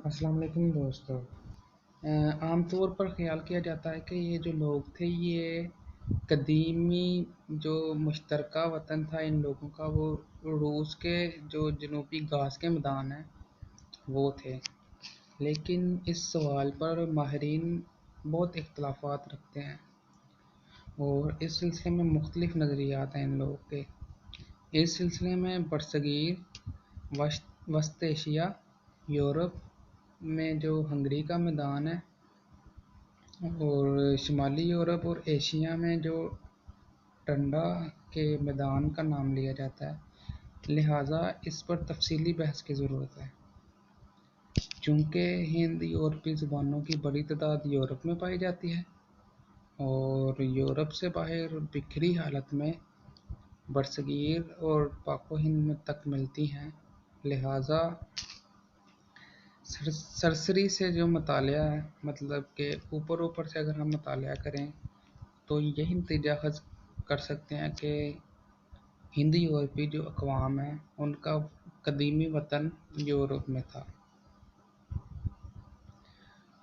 السلام علیکم دوستو۔ عام طور پر خیال کیا جاتا ہے کہ یہ جو لوگ تھے یہ قدیمی جو مشترکہ وطن تھا ان لوگوں کا وہ روس کے جو جنوبی گھاس کے میدان ہیں وہ تھے، لیکن اس سوال پر ماہرین بہت اختلافات رکھتے ہیں اور اس سلسلے میں مختلف نظریات ہیں ان لوگوں کے۔ اس سلسلے میں برصغیر وسط ایشیا، یورپ میں جو ہنگری کا میدان ہے اور شمالی یورپ اور ایشیا میں جو ٹنڈا کے میدان کا نام لیا جاتا ہے، لہٰذا اس پر تفصیلی بحث کی ضرورت ہے۔ چونکہ ہند یورپی زبانوں کی بڑی تعداد یورپ میں پائی جاتی ہے اور یورپ سے باہر بکھری حالت میں برصغیر اور پاک و ہند میں تک ملتی ہیں، لہٰذا سرسری سے جو مطالعہ ہے، مطلب کہ اوپر سے اگر ہم مطالعہ کریں تو یہی نتیجہ اخذ کر سکتے ہیں کہ ہند یورپی جو اقوام ہیں ان کا قدیمی وطن یورپ میں تھا،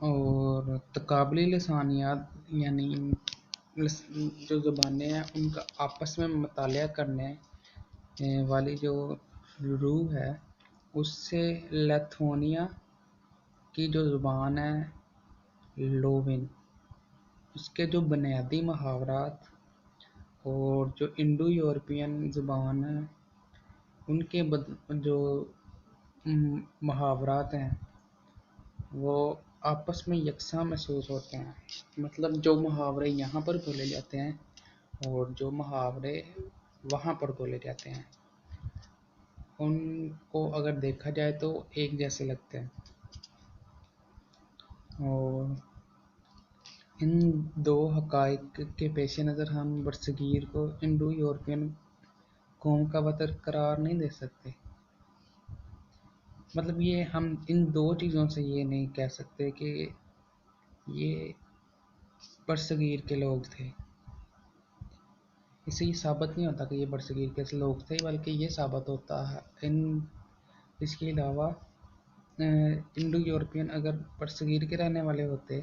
اور تقابلی لسانیات یعنی جو زبانیں ہیں ان کا آپس میں مطالعہ کرنے والی جو روح ہے اس سے لیتھونیا کی جو زبان ہے لووین، اس کے جو بنیادی محاورات اور جو انڈو یورپین زبان ہے ان کے جو محاورات ہیں وہ آپس میں یکساں محسوس ہوتے ہیں، مطلب جو محاورے یہاں پر بولے جاتے ہیں اور جو محاورے وہاں پر بولے جاتے ہیں ان کو اگر دیکھا جائے تو ایک جیسے لگتے ہیں، اور ان دو حقائق کے پیش نظر ہم برصغیر کو انڈو یورپین قوم کا وطن قرار نہیں دے سکتے۔ مطلب یہ ہم ان دو چیزوں سے یہ نہیں کہہ سکتے کہ یہ برصغیر کے لوگ تھے، اس سے یہ ثابت نہیں ہوتا کہ یہ برصغیر کے لوگ تھے، بلکہ یہ ثابت ہوتا ہے اس کے علاوہ انڈو یورپین اگر برصغیر کے رہنے والے ہوتے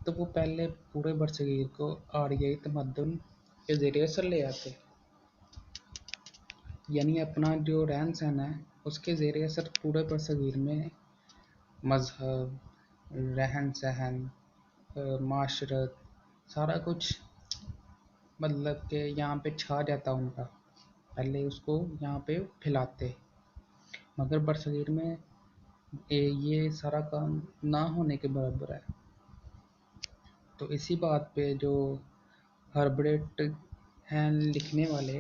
تو وہ پہلے پورے برصغیر کو آریائی تمدن کے زیر اثر لے آتے، یعنی اپنا جو رہن سہن ہے اس کے زیر اثر پورے برصغیر میں مذہب، رہن سہن، معاشرت، سارا کچھ مطلب کہ یہاں پہ چھا جاتا ان کا، پہلے اس کو یہاں پہ پھیلاتے، مگر برصغیر میں یہ سارا کام نہ ہونے کے برابر ہے۔ تو اسی بات پہ جو ہربرٹ ہیں لکھنے والے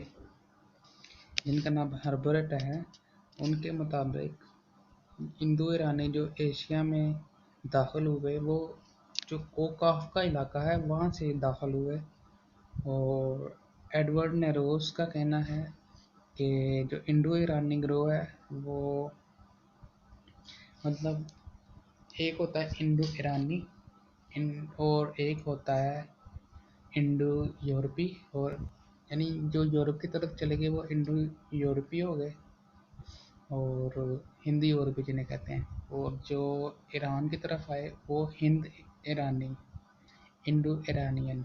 جن کا نام ہربرٹ ہے، ان کے مطابق ہندو ایرانی جو ایشیا میں داخل ہوئے وہ جو کوکاف کا علاقہ ہے وہاں سے داخل ہوئے، اور ایڈورڈ نیروس کا کہنا ہے کہ جو انڈو ایرانی گروہ ہے وہ مطلب ایک ہوتا ہے انڈو ایرانی اور ایک ہوتا ہے انڈو یورپی، اور یعنی جو یورپ کی طرف چلے گئے وہ انڈو یورپی ہو گئے اور ہندی یورپی جنہیں کہتے ہیں، اور جو ایران کی طرف آئے وہ ہند ایرانی، انڈو ایرانین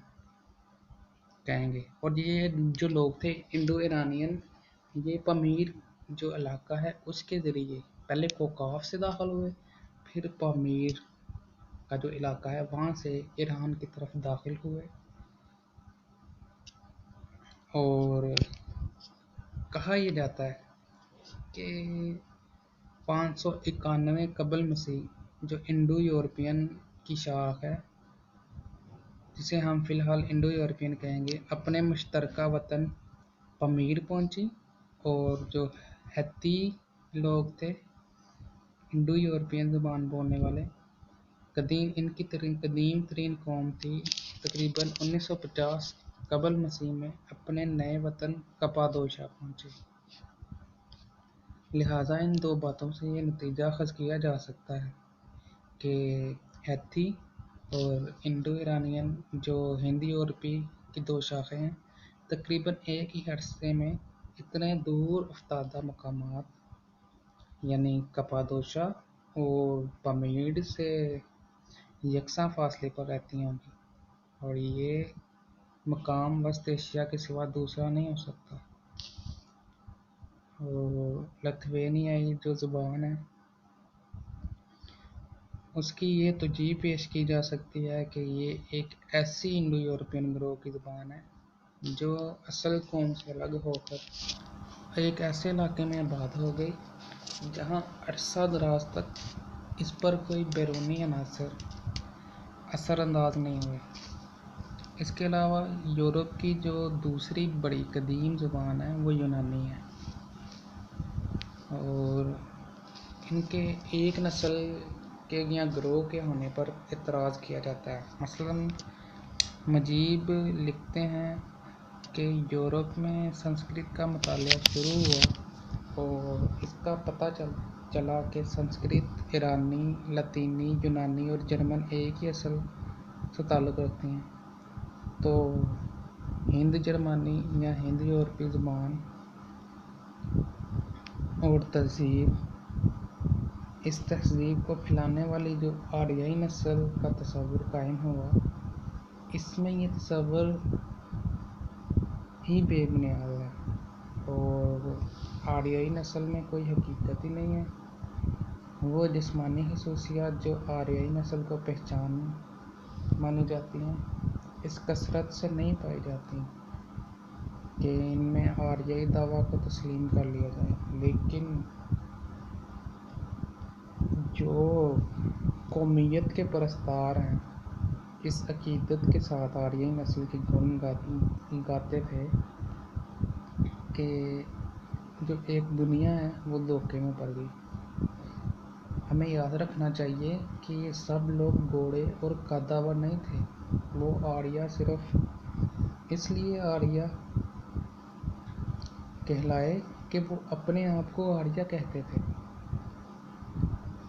کہیں گے، اور یہ جو لوگ تھے انڈو ایرانین یہ پامیر جو علاقہ ہے اس کے ذریعے پہلے کوکاف سے داخل ہوئے، پھر پامیر کا جو علاقہ ہے وہاں سے ایران کی طرف داخل ہوئے، اور کہا یہ جاتا ہے کہ 591 قبل مسیح جو انڈو یورپین کی شاخ ہے جسے ہم فی الحال انڈو یورپین کہیں گے اپنے مشترکہ وطن پامیر پہنچی، اور جو ہیتی لوگ تھے انڈو یورپین زبان بولنے والے ان کی قدیم ترین قوم تھی، تقریباً 1950 قبل مسیح میں اپنے نئے وطن کپادوشا پہنچے، لہٰذا ان دو باتوں سے یہ نتیجہ اخذ کیا جا سکتا ہے کہ ہیتی اور انڈو ایرانین جو ہند یورپی کی دو شاخیں ہیں تقریباً ایک ہی عرصے میں اتنے دور افتادہ مقامات یعنی کپادوشا اور پامیر سے یکساں فاصلے پر رہتی ہوں گی، اور یہ مقام وسط ایشیا کے سوا دوسرا نہیں ہو سکتا۔ اور لتھوینیائی جو زبان ہے اس کی یہ توجیہ پیش کی جا سکتی ہے کہ یہ ایک ایسی انڈو یورپین گروہ کی زبان ہے جو اصل قوم سے الگ ہو کر ایک ایسے علاقے میں آباد ہو گئی جہاں عرصہ دراز تک اس پر کوئی بیرونی عناصر اثر انداز نہیں ہوئے۔ اس کے علاوہ یورپ کی جو دوسری بڑی قدیم زبان ہے وہ یونانی ہے، اور ان کے ایک نسل کے یا گروہ کے ہونے پر اعتراض کیا جاتا ہے۔ مثلاً مجیب لکھتے ہیں کہ یورپ میں سنسکرت کا مطالعہ شروع ہوا اور اس کا پتہ چلا کہ سنسکرت ایرانی، لاطینی، یونانی اور جرمن ایک ہی اصل سے تعلق رکھتی ہیں، تو ہند جرمانی یا ہند یورپی زبان اور تہذیب، اس تہذیب کو پھیلانے والی جو آریائی نسل کا تصور قائم ہوا، اس میں یہ تصور ہی بے بنیاد ہے، اور آریائی نسل میں کوئی حقیقت ہی نہیں ہے۔ وہ جسمانی خصوصیات جو آریائی نسل کو پہچان مانی جاتی ہیں اس کثرت سے نہیں پائی جاتی کہ ان میں آریائی دعویٰ کو تسلیم کر لیا جائے، لیکن جو قومیت کے پرستار ہیں اس عقیدت کے ساتھ آریائی نسل کے گن گاتے تھے کہ جو ایک دنیا ہے وہ دھوکے میں پڑ گئی۔ ہمیں یاد رکھنا چاہیے کہ یہ سب لوگ گھوڑے اور قداور نہیں تھے، وہ آریہ صرف اس لیے آریہ کہلائے کہ وہ اپنے آپ کو آریہ کہتے تھے۔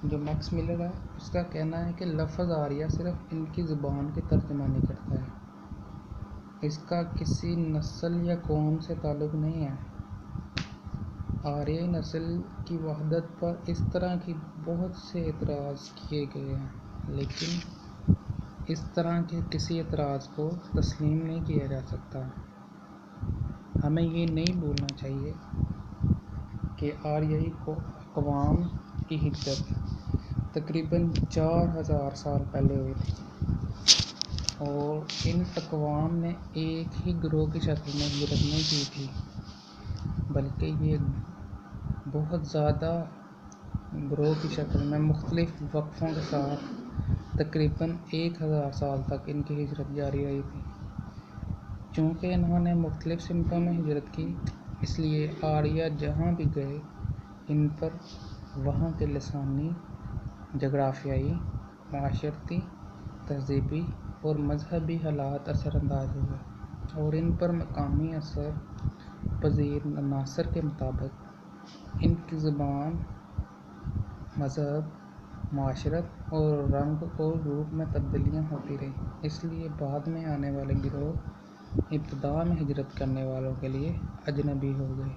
جو میکس ملر ہے اس کا کہنا ہے کہ لفظ آریہ صرف ان کی زبان کی ترجمانی کرتا ہے، اس کا کسی نسل یا قوم سے تعلق نہیں ہے۔ آریائی نسل کی وحدت پر اس طرح کی بہت سے اعتراض کیے گئے ہیں، لیکن اس طرح کے کسی اعتراض کو تسلیم نہیں کیا جا سکتا۔ ہمیں یہ نہیں بھولنا چاہیے کہ آریائی اقوام کی ہجرت تقریباً 4000 سال پہلے ہوئی تھی، اور ان اقوام نے ایک ہی گروہ کی شکل میں ہجرت نہیں کی تھی، بلکہ یہ بہت زیادہ گروہ کی شکل میں مختلف وقفوں کے ساتھ تقریباً 1000 سال تک ان کی ہجرت جاری رہی تھی۔ چونکہ انہوں نے مختلف سمتوں میں ہجرت کی، اس لیے آریہ جہاں بھی گئے ان پر وہاں کے لسانی، جغرافیائی، معاشرتی، تہذیبی اور مذہبی حالات اثر انداز ہوئے، اور ان پر مقامی اثر پذیر عناصر کے مطابق ان کی زبان، مذہب، معاشرت اور رنگ اور روپ میں تبدیلیاں ہوتی رہیں۔ اس لیے بعد میں آنے والے گروہ ابتدا میں ہجرت کرنے والوں کے لیے اجنبی ہو گئے۔